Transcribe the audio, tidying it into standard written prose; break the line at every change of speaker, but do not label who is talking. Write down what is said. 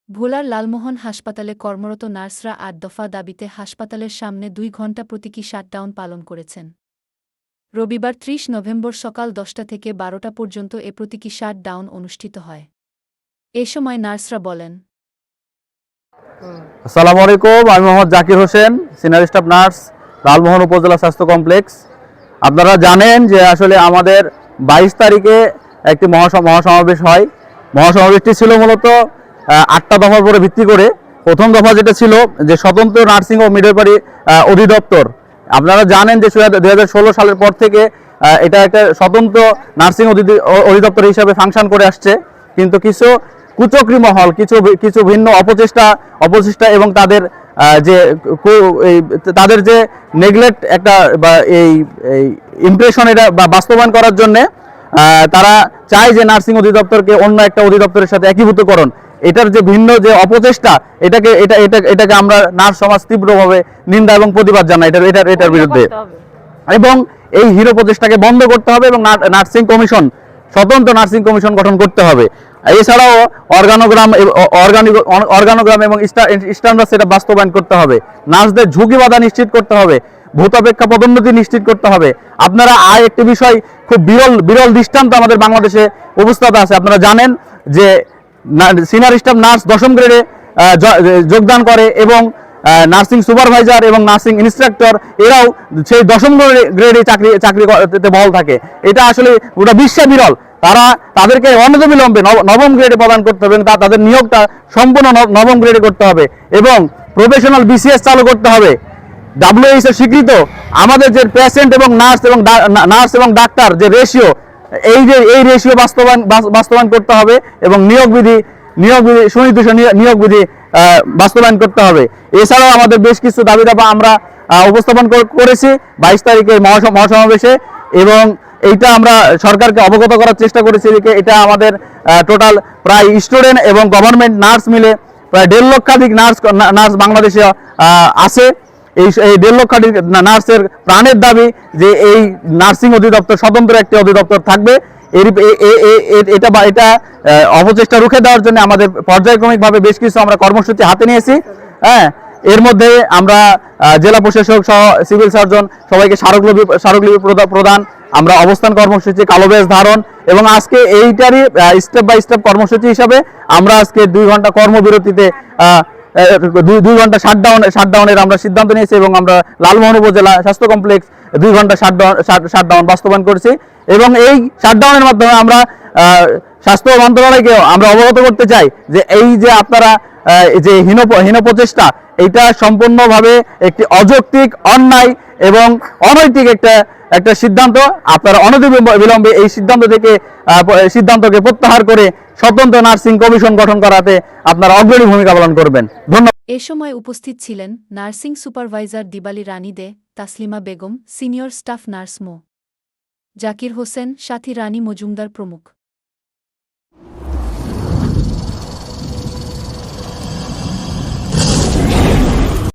ভোলার লালমোহন হাসপাতালে কর্মরত নার্সরা ৮ দফা দাবিতে হাসপাতালের সামনে ২ ঘণ্টা প্রতীকী শাটডাউন পালন করেছেন। রবিবার ৩০ নভেম্বর সকাল ১০টা থেকে ১২টা পর্যন্ত এ প্রতীকী শাটডাউন অনুষ্ঠিত হয়। এ সময় নার্সরা বলেন,
আসসালামু আলাইকুম, আমি Mohammad Zakir Hossain, senior staff nurse, Lalmohan উপজেলা স্বাস্থ্য কমপ্লেক্স। আপনারা জানেন যে আসলে আমাদের 22 তারিখে একটি মহাসমাবেশ হয়। মহাসমাবেশটি ছিল মূলত 8টা দফার উপরে ভিত্তি করে। প্রথম দফা যেটা ছিল যে স্বতন্ত্র নার্সিং ও মিডওয়াইফারি অধিদপ্তর। আপনারা জানেন যে 2016 সালের পর থেকে এটা একটা স্বতন্ত্র নার্সিং অধিদপ্তর হিসাবে ফাংশন করে আসছে, কিন্তু কিছু কুচক্রী মহল, কিছু ভিন্ন অপচেষ্টা এবং তাদের যে নেগলেক্ট একটা বা এই ইমপ্রেশন এটা বাস্তবায়ন করার জন্য তারা চায় যে নার্সিং অধিদপ্তরকে অন্য একটা অধিদপ্তরের সাথে একীভূতকরণ। এটার যে ভিন্ন যে অপচেষ্টা, এটাকে আমরা নার্স সমাজ তীব্রভাবে নিন্দা এবং প্রতিবাদ জানাই এটার বিরুদ্ধে। এবং এই হীন প্রচেষ্টাকে বন্ধ করতে হবে এবং স্বতন্ত্র নার্সিং কমিশন গঠন করতে হবে। এছাড়াও অর্গানোগ্রাম এবং স্ট্যান্ডার্ড সেটা বাস্তবায়ন করতে হবে। নার্সদের ঝুঁকি বাধা নিশ্চিত করতে হবে, ভূতাপেক্ষা পদোন্নতি নিশ্চিত করতে হবে। আপনারা একটি বিষয় খুব বিরল দৃষ্টান্ত আমাদের বাংলাদেশে উপস্থিত আছে। আপনারা জানেন যে সিনিয়র স্টাফ নার্স 10ম গ্রেডে যোগদান করে এবং নার্সিং সুপারভাইজার এবং নার্সিং ইনস্ট্রাক্টর এরাও সেই 10ম গ্রেডে চাকরিতে বহাল থাকে। এটা আসলে গোটা বিশ্বে বিরল। তাদেরকে অনতিবিলম্বে 9ম গ্রেডে প্রদান করতে হবে, তাদের নিয়োগটা সম্পূর্ণ 9ম গ্রেডে করতে হবে এবং প্রফেশনাল বিসিএস চালু করতে হবে। WHO স্বীকৃত আমাদের যে পেশেন্ট এবং নার্স এবং ডাক্তার যে রেশিও, এই রেশিও বাস্তবায়ন করতে হবে এবং নিয়োগ বিধি সুনির্দিষ্ট নিয়োগ বিধি বাস্তবায়ন করতে হবে। এছাড়াও আমাদের বেশ কিছু দাবি দাবা আমরা উপস্থাপন করেছি 22 তারিখের মহাসমাবেশে এবং এইটা আমরা সরকারকে অবগত করার চেষ্টা করেছি। এটা আমাদের টোটাল প্রায় স্টুডেন্ট এবং গভর্নমেন্ট নার্স মিলে প্রায় 1.5 লক্ষাধিক নার্স বাংলাদেশে আছে। এই 1.5 লক্ষাধিক নার্সের প্রাণের দাবি যে এই নার্সিং অধিদপ্তর স্বতন্ত্র একটি অধিদপ্তর থাকবে। এটা অপচেষ্টা রুখে দেওয়ার জন্য আমাদের পর্যায়ক্রমিকভাবে বেশ কিছু আমরা কর্মসূচি হাতে নিয়েছি। হ্যাঁ, এর মধ্যে আমরা জেলা প্রশাসক সহ সিভিল সার্জন সবাইকে স্মারকলিপি প্রদান, আমরা অবস্থান কর্মসূচি, কালো ব্যাজ ধারণ এবং আজকে এইটারই স্টেপ বাই স্টেপ কর্মসূচি হিসাবে আমরা আজকে 2 ঘন্টা কর্মবিরতিতে 2 ঘন্টা শাটডাউনের আমরা সিদ্ধান্ত নিয়েছি এবং আমরা লালমোহন উপজেলা স্বাস্থ্য কমপ্লেক্স 2 ঘন্টা শাটডাউন বাস্তবায়ন করেছি। এবং এই শাটডাউনের মাধ্যমে আমরা স্বাস্থ্য মন্ত্রণালয়কে আমরা অবগত করতে চাই যে এই যে আপনারা যে হীন প্রচেষ্টা, এইটা সম্পূর্ণভাবে একটি অযৌক্তিক, অন্যায় এবং অনৈতিক একটা সিদ্ধান্ত। আপনারা অনতিবিলম্বে এই সিদ্ধান্তকে প্রত্যাহার করে স্বতন্ত্র নার্সিং কমিশন গঠন করাতে আপনারা অগ্রণী ভূমিকা পালন করবেন। ধন্যবাদ।
এ সময় উপস্থিত ছিলেন nursing supervisor Dibali Rani De, Taslima Begum, senior staff nurse Md. Zakir Hossain, Sathi Rani Majumdar প্রমুখ।